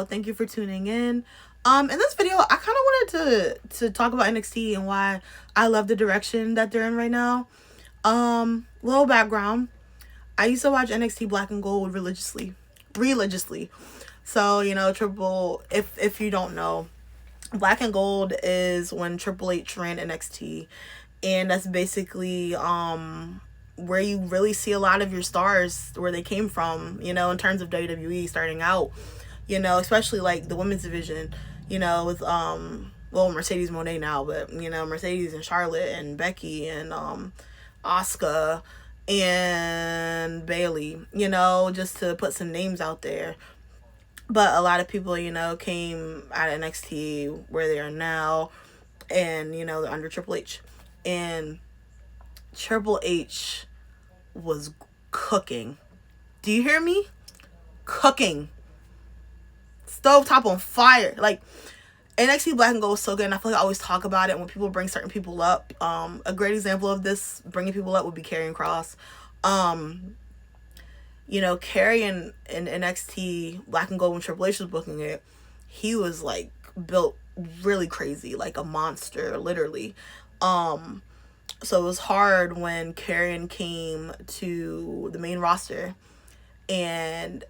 Thank you for tuning in. In this video, I kind of wanted to talk about NXT and why I love the direction that they're in right now. Little background. I used to watch NXT Black and Gold religiously. So, if you don't know, Black and Gold is when Triple H ran NXT, and that's basically where you really see a lot of your stars where they came from, in terms of WWE starting out, especially like the women's division, with Mercedes Moné now, but Mercedes and Charlotte and Becky and Asuka and Bailey, just to put some names out there. But a lot of people, came out of NXT where they are now, and they're under Triple H. And Triple H was cooking. Do you hear me? Cooking. Stovetop on fire. Like, NXT Black and Gold is so good, and I feel like I always talk about it when people bring certain people up. A great example of this, bringing people up, would be Karrion Kross. Carrie in NXT Black and Gold, when Triple H was booking it, he was like built really crazy, like a monster, literally. So it was hard when Karrion came to the main roster, and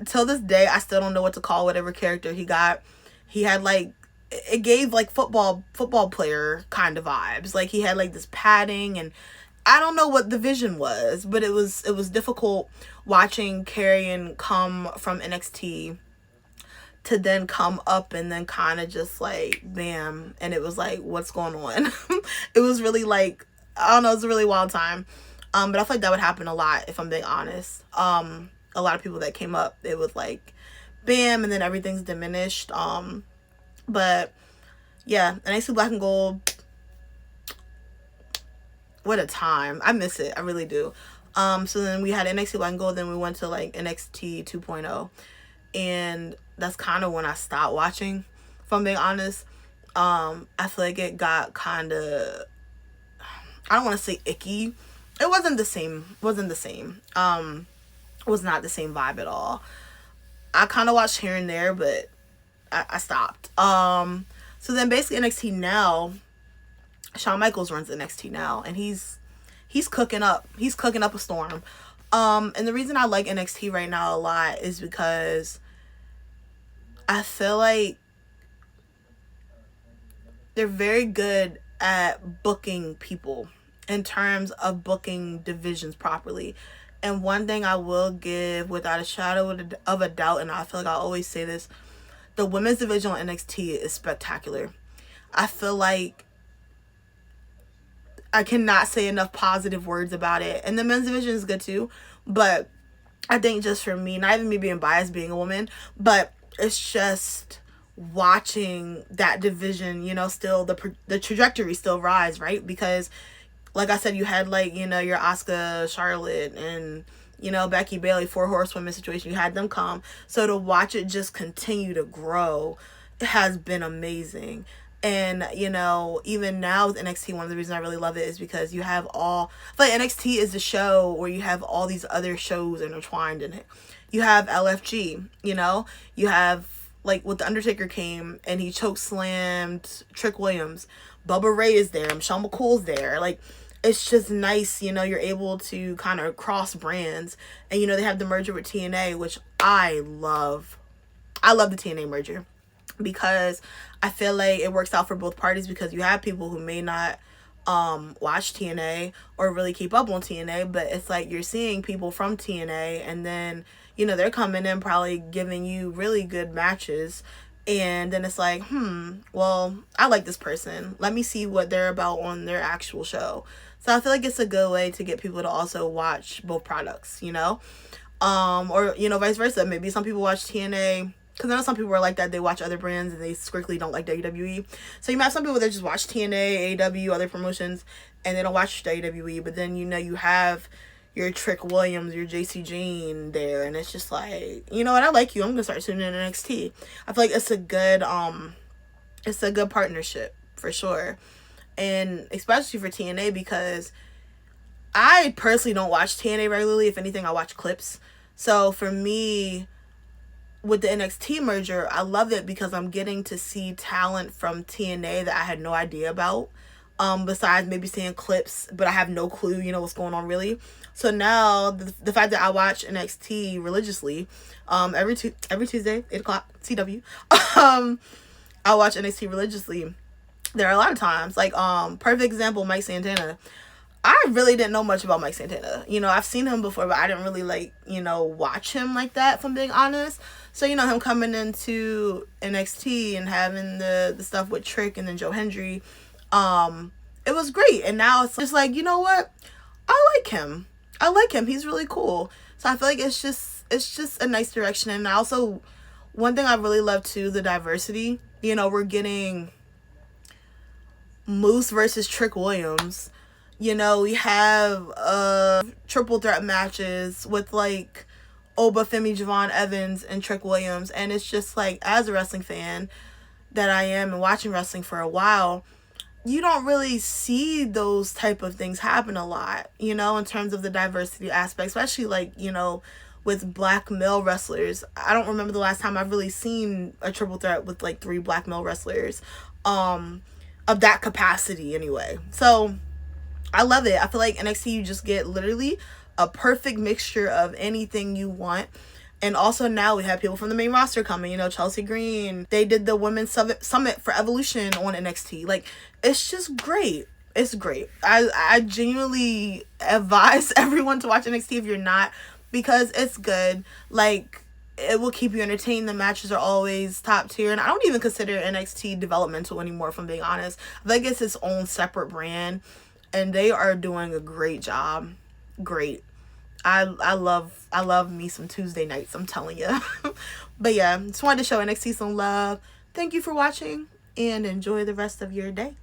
till this day I still don't know what to call whatever character he got. He had like, it gave like football player kind of vibes. Like, he had like this padding, and I don't know what the vision was, but it was difficult watching Karrion come from NXT to then come up and then kind of just like bam, and it was like, what's going on? It was really like, I don't know, it was a really wild time. But I feel like that would happen a lot, if I'm being honest. A lot of people that came up, it was like bam, and then everything's diminished. But yeah, NXT Black and Gold, what a time. I miss it. I really do. So then we had NXT Black and Gold, then we went to like NXT 2.0, and that's kind of when I stopped watching, if I'm being honest. I feel like it got kind of, I don't want to say icky. It wasn't the same. It was not the same vibe at all. I kind of watched here and there, but I stopped. So then basically NXT now, Shawn Michaels runs NXT now, and he's cooking up. He's cooking up a storm. And the reason I like NXT right now a lot is because I feel like they're very good at booking people, in terms of booking divisions properly. And one thing I will give without a shadow of a doubt, and I feel like I always say this, the women's division on NXT is spectacular. I feel like I cannot say enough positive words about it. And the men's division is good too, but I think just for me, not even me being biased being a woman, but it's just watching that division, still the trajectory still rise, right? Because like I said, you had like, your Asuka, Charlotte, and Becky, Bailey, 4 horsewomen situation. You had them come. So to watch it just continue to grow has been amazing. And, even now with NXT, one of the reasons I really love it is because you have all, like, NXT is the show where you have all these other shows intertwined in it. You have LFG, you have, like, when The Undertaker came and he choke slammed Trick Williams. Bubba Ray is there. Michelle McCool's there. Like, it's just nice, you're able to kind of cross brands. And, they have the merger with TNA, which I love. I love the TNA merger because I feel like it works out for both parties, because you have people who may not watch TNA or really keep up on TNA, but it's like you're seeing people from TNA, and then, they're coming in probably giving you really good matches. And then it's like, well, I like this person. Let me see what they're about on their actual show. So I feel like it's a good way to get people to also watch both products, or, vice versa. Maybe some people watch TNA, because I know some people are like that. They watch other brands and they strictly don't like WWE. So you might have some people that just watch TNA, AEW, other promotions, and they don't watch WWE. But then, you have your Trick Williams, your JC Jean there, and it's just like, you know what, I like you, I'm gonna start tuning in NXT. I feel like it's a good partnership for sure, and especially for TNA, because I personally don't watch TNA regularly. If anything, I watch clips. So for me, with the NXT merger, I love it because I'm getting to see talent from TNA that I had no idea about. Besides maybe seeing clips, but I have no clue, what's going on really. So now the fact that I watch NXT religiously, every Tuesday, 8 o'clock, CW, I watch NXT religiously. There are a lot of times, like, perfect example, Mike Santana. I really didn't know much about Mike Santana. I've seen him before, but I didn't really watch him like that, if I'm being honest. So, him coming into NXT and having the stuff with Trick and then Joe Hendry, it was great. And now it's just like, you know what? I like him. He's really cool. So I feel like it's just a nice direction. And also, one thing I really love too, the diversity. We're getting Moose versus Trick Williams. We have triple threat matches with like Oba Femi, Javon Evans, and Trick Williams. And it's just like, as a wrestling fan that I am and watching wrestling for a while, you don't really see those type of things happen a lot, in terms of the diversity aspect, especially with black male wrestlers. I don't remember the last time I've really seen a triple threat with like 3 black male wrestlers of that capacity anyway. So I love it. I feel like NXT, you just get literally a perfect mixture of anything you want. And also now we have people from the main roster coming, Chelsea Green. They did the Women's Summit for Evolution on NXT. Like, it's just great. It's great. I genuinely advise everyone to watch NXT if you're not, because it's good. Like, it will keep you entertained. The matches are always top tier. And I don't even consider NXT developmental anymore, if I'm being honest. I think it's its own separate brand. And they are doing a great job. Great. I love me some Tuesday nights, I'm telling you. But yeah, just wanted to show NXT some love. Thank you for watching, and enjoy the rest of your day.